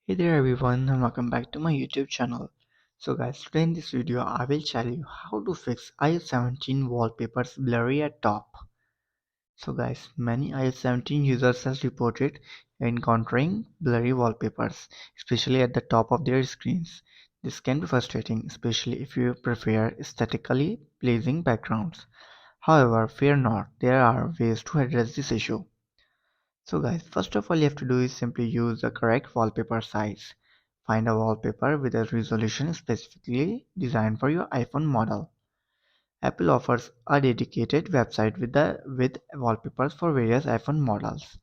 Hey there everyone and welcome back to my YouTube channel. So guys, today in this video I will tell you how to fix iOS 17 wallpapers blurry at top. So guys, many iOS 17 users have reported encountering blurry wallpapers, especially at the top of their screens. This can be frustrating, especially if you prefer aesthetically pleasing backgrounds. However, fear not, there are ways to address this issue. So guys, first of all you have to do is simply use the correct wallpaper size. Find a wallpaper with a resolution specifically designed for your iPhone model. Apple offers a dedicated website with wallpapers for various iPhone models,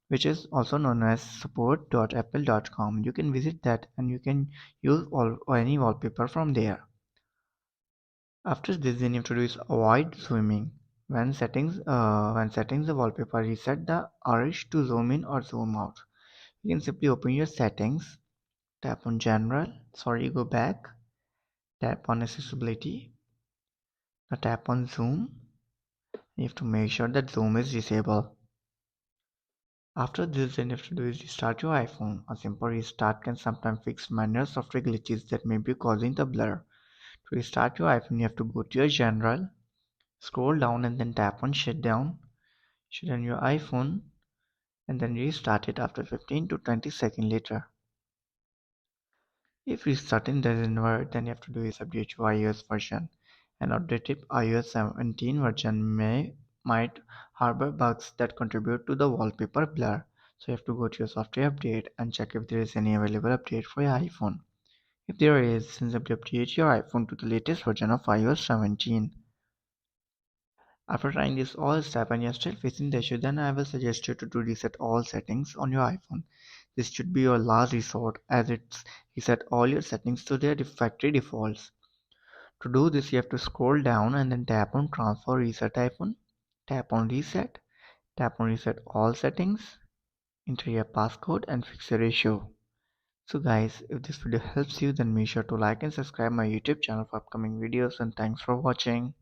which is also known as support.apple.com. You can visit that and you can use all or any wallpaper from there. After this, then you have to do is avoid zooming. When settings the wallpaper, reset the urge to zoom in or zoom out. You can simply open your settings, tap on general, go back, tap on accessibility, now tap on zoom. You have to make sure that zoom is disabled. After this, then you have to do is restart your iPhone. A simple restart can sometimes fix minor software glitches that may be causing the blur. To restart your iPhone, you have to go to your general, scroll down and then tap on shut down your iPhone and then restart it after 15 to 20 seconds later. If restarting doesn't work, then you have to do is update your iOS version. An updated iOS 17 version might harbor bugs that contribute to the wallpaper blur. So you have to go to your software update and check if there is any available update for your iPhone. If there is, then simply update your iPhone to the latest version of iOS 17. After trying this all step and you're still facing the issue, then I will suggest you to do reset all settings on your iPhone. This should be your last resort as it's reset all your settings to their factory defaults. To do this, you have to scroll down and then tap on transfer reset iPhone, tap on reset all settings, enter your passcode and fix your issue. So guys, if this video helps you then make sure to like and subscribe my YouTube channel for upcoming videos and thanks for watching.